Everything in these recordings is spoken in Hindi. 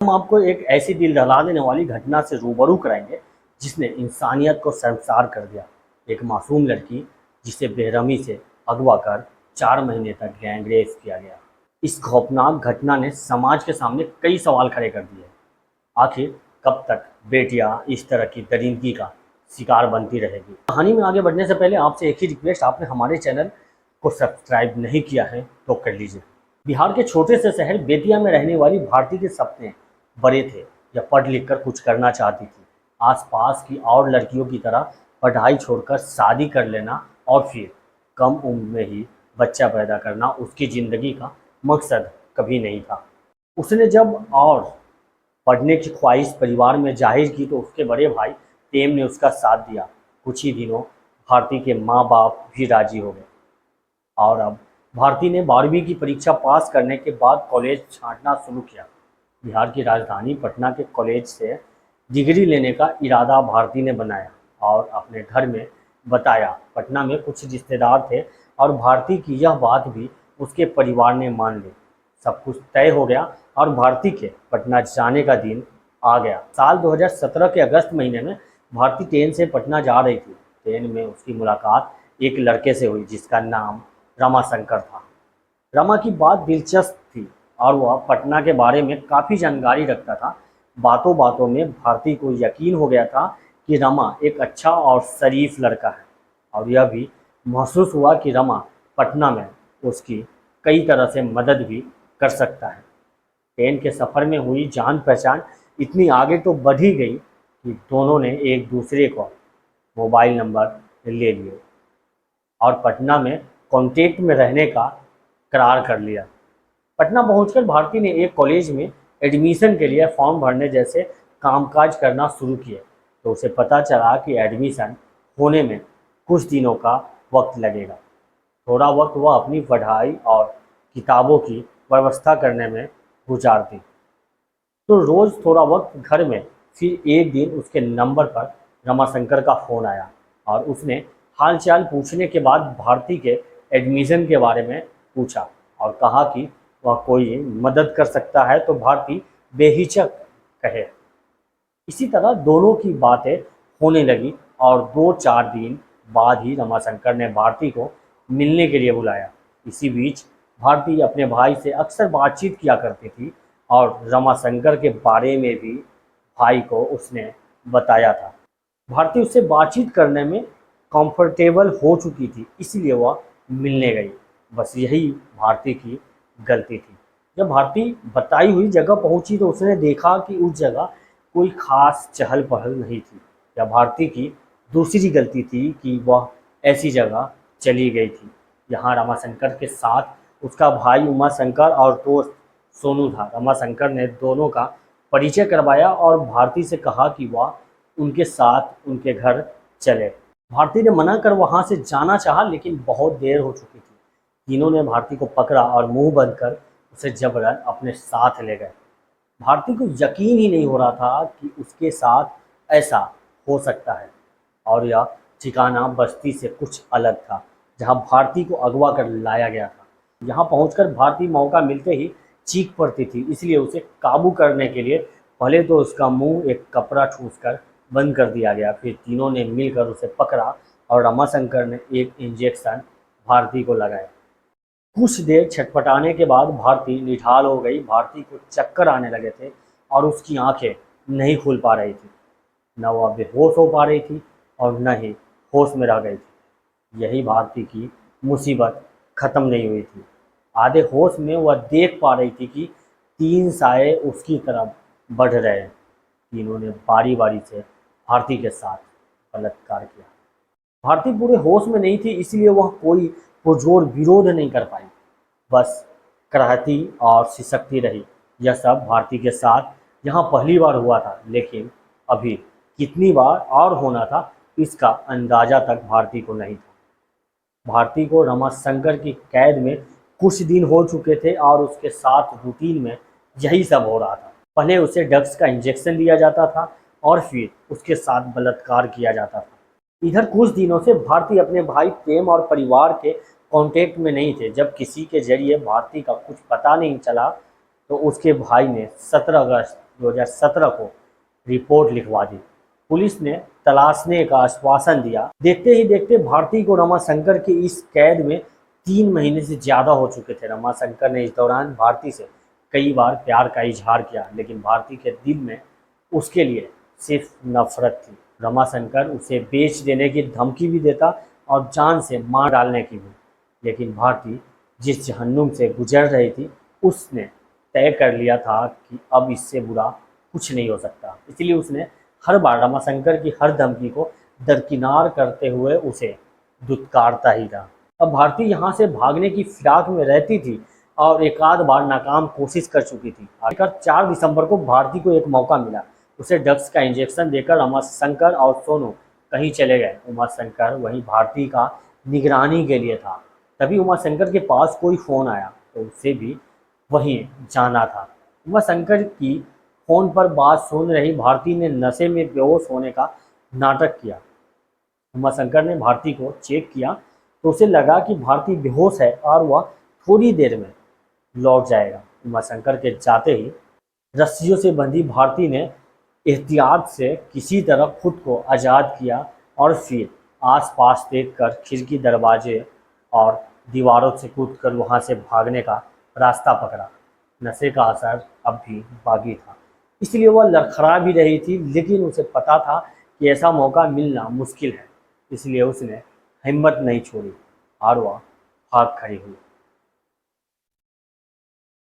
हम आपको एक ऐसी दिल दहला देने वाली घटना से रूबरू कराएंगे जिसने इंसानियत को शर्मसार कर दिया। एक मासूम लड़की जिसे बेरहमी से अगवा कर 4 महीने तक गैंगरेप किया गया। इस खौफनाक घटना ने समाज के सामने कई सवाल खड़े कर दिए। आखिर कब तक बेटियां इस तरह की दरिंदगी का शिकार बनती रहेगी। कहानी में आगे बढ़ने से पहले आपसे एक ही रिक्वेस्ट, आपने हमारे चैनल को सब्सक्राइब नहीं किया है तो कर लीजिए। बिहार के छोटे से शहर बेतिया में रहने वाली भारती के सपने बड़े थे। यह पढ़ लिख कर कुछ करना चाहती थी। आसपास की और लड़कियों की तरह पढ़ाई छोड़कर शादी कर लेना और फिर कम उम्र में ही बच्चा पैदा करना उसकी ज़िंदगी का मकसद कभी नहीं था। उसने जब और पढ़ने की ख्वाहिश परिवार में जाहिर की तो उसके बड़े भाई प्रेम ने उसका साथ दिया। कुछ ही दिनों भारती के माँ बाप भी राजी हो गए और अब भारती ने 12वीं की परीक्षा पास करने के बाद कॉलेज छांटना शुरू किया। बिहार की राजधानी पटना के कॉलेज से डिग्री लेने का इरादा भारती ने बनाया और अपने घर में बताया। पटना में कुछ रिश्तेदार थे और भारती की यह बात भी उसके परिवार ने मान ली। सब कुछ तय हो गया और भारती के पटना जाने का दिन आ गया। साल 2017 के अगस्त महीने में भारती ट्रेन से पटना जा रही थी। ट्रेन में उसकी मुलाकात एक लड़के से हुई जिसका नाम रमाशंकर था। रमा की बात दिलचस्प थी और वह पटना के बारे में काफ़ी जानकारी रखता था। बातों बातों में भारती को यकीन हो गया था कि रमा एक अच्छा और शरीफ लड़का है और यह भी महसूस हुआ कि रमा पटना में उसकी कई तरह से मदद भी कर सकता है। ट्रेन के सफ़र में हुई जान पहचान इतनी आगे तो बढ़ ही गई कि दोनों ने एक दूसरे को मोबाइल नंबर ले लिए और पटना में कांटेक्ट में रहने का करार कर लिया। पटना पहुंचकर भारती ने एक कॉलेज में एडमिशन के लिए फॉर्म भरने जैसे कामकाज करना शुरू किए तो उसे पता चला कि एडमिशन होने में कुछ दिनों का वक्त लगेगा। थोड़ा वक्त वह अपनी पढ़ाई और किताबों की व्यवस्था करने में गुजारती तो रोज़ थोड़ा वक्त घर में। फिर एक दिन उसके नंबर पर रमाशंकर का फ़ोन आया और उसने हालचाल पूछने के बाद भारती के एडमिशन के बारे में पूछा और कहा कि वह कोई मदद कर सकता है तो भारती बेहिचक कहे। इसी तरह दोनों की बातें होने लगी और 2-4 दिन बाद ही रमाशंकर ने भारती को मिलने के लिए बुलाया। इसी बीच भारती अपने भाई से अक्सर बातचीत किया करती थी और रमाशंकर के बारे में भी भाई को उसने बताया था। भारती उससे बातचीत करने में कंफर्टेबल हो चुकी थी, इसलिए वह मिलने गई। बस यही भारती की गलती थी। जब भारती बताई हुई जगह पहुंची तो उसने देखा कि उस जगह कोई खास चहल पहल नहीं थी। यह भारती की दूसरी गलती थी कि वह ऐसी जगह चली गई थी। यहाँ रमाशंकर के साथ उसका भाई उमाशंकर और दोस्त सोनू था। रमाशंकर ने दोनों का परिचय करवाया और भारती से कहा कि वह उनके साथ उनके घर चले। भारती ने मना कर वहाँ से जाना चाहा लेकिन बहुत देर हो चुकी थी। तीनों ने भारती को पकड़ा और मुंह बंद कर उसे जबरन अपने साथ ले गए। भारती को यकीन ही नहीं हो रहा था कि उसके साथ ऐसा हो सकता है और यह ठिकाना बस्ती से कुछ अलग था जहां भारती को अगवा कर लाया गया था। यहाँ पहुंचकर भारती मौका मिलते ही चीख पड़ती थी, इसलिए उसे काबू करने के लिए पहले तो उसका मुंह एक कपड़ा ठूंसकर बंद कर दिया गया। फिर तीनों ने मिलकर उसे पकड़ा और रमाशंकर ने एक इंजेक्शन भारती को लगाया। कुछ देर छटपटाने के बाद भारती निढाल हो गई। भारती को चक्कर आने लगे थे और उसकी आंखें नहीं खुल पा रही थी। न वह बेहोश हो पा रही थी और न ही होश में रह गई थी। यही भारती की मुसीबत खत्म नहीं हुई थी। आधे होश में वह देख पा रही थी कि 3 साए उसकी तरफ बढ़ रहे हैं। तीनों ने बारी बारी से भारती के साथ बलात्कार किया। भारती पूरे होश में नहीं थी, इसलिए वह कोई पुरजोर विरोध नहीं कर पाई, बस कराहती और सिसकती रही। यह सब भारती के साथ यहाँ पहली बार हुआ था, लेकिन अभी कितनी बार और होना था इसका अंदाजा तक भारती को नहीं था। भारती को रमाशंकर की कैद में कुछ दिन हो चुके थे और उसके साथ रूटीन में यही सब हो रहा था। पहले उसे ड्रग्स का इंजेक्शन दिया जाता था और फिर उसके साथ बलात्कार किया जाता था। इधर कुछ दिनों से भारती अपने भाई प्रेम और परिवार के कांटेक्ट में नहीं थे। जब किसी के जरिए भारती का कुछ पता नहीं चला तो उसके भाई ने 17 अगस्त 2017 को रिपोर्ट लिखवा दी। पुलिस ने तलाशने का आश्वासन दिया। देखते ही देखते भारती को रमाशंकर के इस कैद में 3 महीने से ज़्यादा हो चुके थे। रमाशंकर ने इस दौरान भारती से कई बार प्यार का इजहार किया, लेकिन भारती के दिल में उसके लिए सिर्फ नफरत थी। रमाशंकर उसे बेच देने की धमकी भी देता और जान से मार डालने की भी। लेकिन भारती जिस जहन्नुम से गुजर रही थी, उसने तय कर लिया था कि अब इससे बुरा कुछ नहीं हो सकता। इसलिए उसने हर बार रमाशंकर की हर धमकी को दरकिनार करते हुए उसे दुत्कारता ही रहा। अब भारती यहाँ से भागने की फिराक में रहती थी और एक आध बार नाकाम कोशिश कर चुकी थी। आखिरकार 4 दिसंबर को भारती को एक मौका मिला। उसे ड्रग्स का इंजेक्शन देकर उमाशंकर और सोनू कहीं चले गए। उमाशंकर वहीं भारती का निगरानी के लिए था। तभी उमाशंकर के पास कोई फ़ोन आया तो उसे भी वहीं जाना था। उमाशंकर की फ़ोन पर बात सुन रही भारती ने नशे में बेहोश होने का नाटक किया। उमाशंकर ने भारती को चेक किया तो उसे लगा कि भारती बेहोश है और वह थोड़ी देर में लौट जाएगा। उमाशंकर के जाते ही रस्सियों से बंधी भारती ने एहतियात से किसी तरह खुद को आज़ाद किया और फिर आसपास देखकर खिड़की, दरवाजे और दीवारों से कूदकर वहां से भागने का रास्ता पकड़ा। नशे का असर अब भी बाकी था, इसलिए वह लड़खड़ा भी रही थी, लेकिन उसे पता था कि ऐसा मौका मिलना मुश्किल है। इसलिए उसने हिम्मत नहीं छोड़ी और वह भाग खड़ी हुई।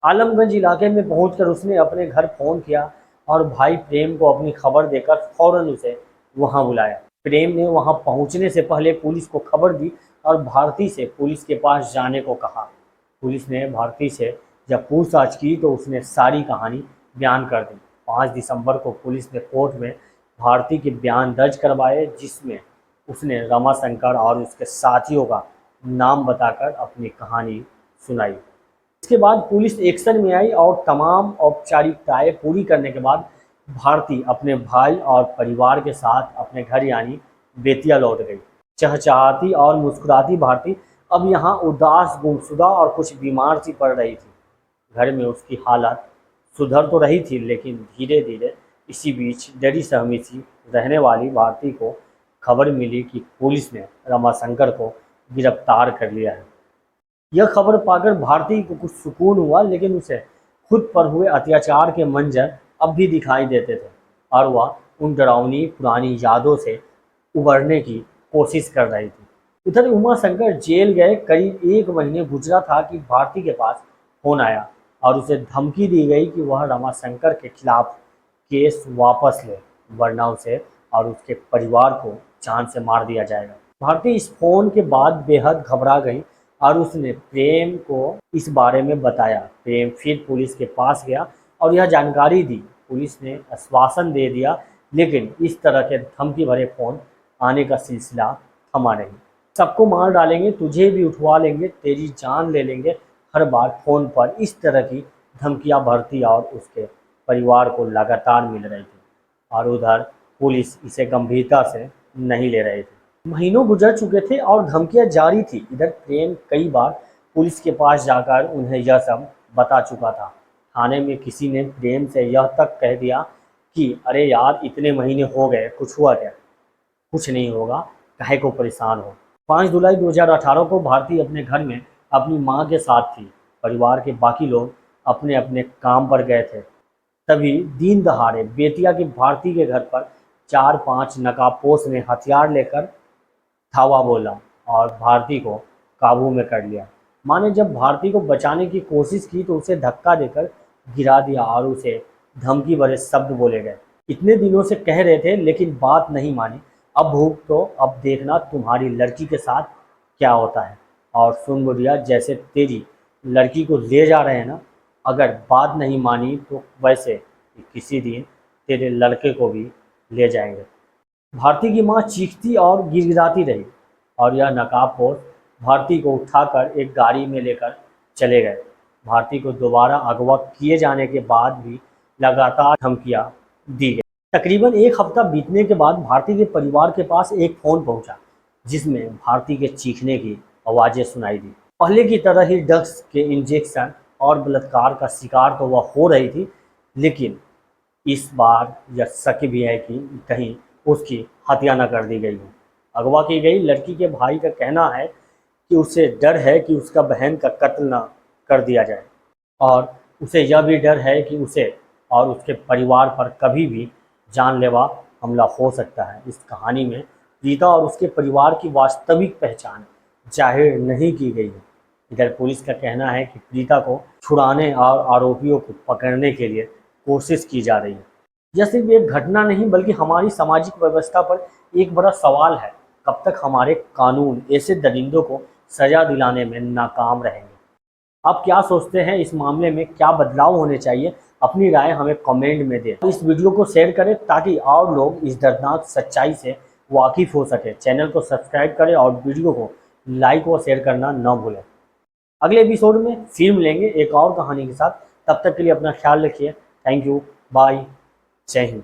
आलमगंज इलाके में पहुंचकर उसने अपने घर फ़ोन किया और भाई प्रेम को अपनी खबर देकर फौरन उसे वहां बुलाया। प्रेम ने वहां पहुंचने से पहले पुलिस को खबर दी और भारती से पुलिस के पास जाने को कहा। पुलिस ने भारती से जब पूछताछ की तो उसने सारी कहानी बयान कर दी। 5 दिसंबर को पुलिस ने कोर्ट में भारती के बयान दर्ज करवाए, जिसमें उसने रमाशंकर और उसके साथियों का नाम बताकर अपनी कहानी सुनाई। इसके बाद पुलिस एक्शन में आई और तमाम औपचारिकताएं पूरी करने के बाद भारती अपने भाई और परिवार के साथ अपने घर यानी बेतिया लौट गई। चहचहाती और मुस्कुराती भारती अब यहाँ उदास, गुमशुदा और कुछ बीमार सी पड़ रही थी। घर में उसकी हालत सुधर तो रही थी, लेकिन धीरे धीरे इसी बीच डरी सहमी सी रहने वाली भारती को खबर मिली कि पुलिस ने रमाशंकर को गिरफ्तार कर लिया है। यह खबर पाकर भारती को कुछ सुकून हुआ, लेकिन उसे खुद पर हुए अत्याचार के मंजर अब भी दिखाई देते थे और वह उन डरावनी पुरानी यादों से उबरने की कोशिश कर रही थी। उधर उमाशंकर जेल गए। करीब 1 महीने गुजरा था कि भारती के पास फोन आया और उसे धमकी दी गई कि वह रमाशंकर के खिलाफ केस वापस ले, वरना उसे और उसके परिवार को जान से मार दिया जाएगा। भारती इस फोन के बाद बेहद घबरा गई और उसने प्रेम को इस बारे में बताया। प्रेम फिर पुलिस के पास गया और यह जानकारी दी। पुलिस ने आश्वासन दे दिया, लेकिन इस तरह के धमकी भरे फोन आने का सिलसिला थमा नहीं। सबको मार डालेंगे, तुझे भी उठवा लेंगे, तेरी जान ले लेंगे, हर बार फ़ोन पर इस तरह की धमकियां भारती और उसके परिवार को लगातार मिल रही थी और उधर पुलिस इसे गंभीरता से नहीं ले रही थी। महीनों गुजर चुके थे और धमकियां जारी थी। इधर प्रेम कई बार पुलिस के पास जाकर उन्हें यह सब बता चुका था। थाने में किसी ने प्रेम से यह तक कह दिया कि अरे यार, इतने महीने हो गए, कुछ हुआ क्या? कुछ नहीं होगा, काहे को परेशान हो। 5 जुलाई 2018 को भारती अपने घर में अपनी मां के साथ थी। परिवार के बाकी लोग अपने अपने काम पर गए थे। तभी दिन दहाड़े बेतिया की भारती के घर पर 4-5 नकाबपोश ने हथियार लेकर धावा बोला और भारती को काबू में कर लिया। मां ने जब भारती को बचाने की कोशिश की तो उसे धक्का देकर गिरा दिया और उसे धमकी भरे शब्द बोले गए। इतने दिनों से कह रहे थे, लेकिन बात नहीं मानी। अब भूख तो अब देखना तुम्हारी लड़की के साथ क्या होता है। और सुन बुढ़िया, जैसे तेरी लड़की को ले जा रहे हैं ना, अगर बात नहीं मानी तो वैसे किसी दिन तेरे लड़के को भी ले जाएंगे। भारती की मां चीखती और गिड़गिड़ाती रही और यह नकाबपोश भारती को उठाकर एक गाड़ी में लेकर चले गए। भारती को दोबारा अगवा किए जाने के बाद भी लगातार धमकियां दी गई। तकरीबन 1 हफ्ता बीतने के बाद भारती के परिवार के पास एक फ़ोन पहुंचा, जिसमें भारती के चीखने की आवाज़ें सुनाई दी। पहले की तरह ही ड्रग्स के इंजेक्शन और बलात्कार का शिकार तो वह हो रही थी, लेकिन इस बार यह शक भी है कि कहीं उसकी हत्या न कर दी गई हो। अगवा की गई लड़की के भाई का कहना है कि उसे डर है कि उसका बहन का कत्ल न कर दिया जाए, और उसे यह भी डर है कि उसे और उसके परिवार पर कभी भी जानलेवा हमला हो सकता है। इस कहानी में प्रीता और उसके परिवार की वास्तविक पहचान जाहिर नहीं की गई है। इधर पुलिस का कहना है कि प्रीता को छुड़ाने और आरोपियों को पकड़ने के लिए कोशिश की जा रही है। यह सिर्फ एक घटना नहीं बल्कि हमारी सामाजिक व्यवस्था पर एक बड़ा सवाल है। कब तक हमारे कानून ऐसे दरिंदों को सजा दिलाने में नाकाम रहेंगे? आप क्या सोचते हैं इस मामले में क्या बदलाव होने चाहिए? अपनी राय हमें कमेंट में दें। इस वीडियो को शेयर करें ताकि और लोग इस दर्दनाक सच्चाई से वाकिफ हो सके। चैनल को सब्सक्राइब करें और वीडियो को लाइक व शेयर करना न भूलें। अगले एपिसोड में फिर मिलेंगे एक और कहानी के साथ। तब तक के लिए अपना ख्याल रखिए। थैंक यू, बाय, जय हिंद।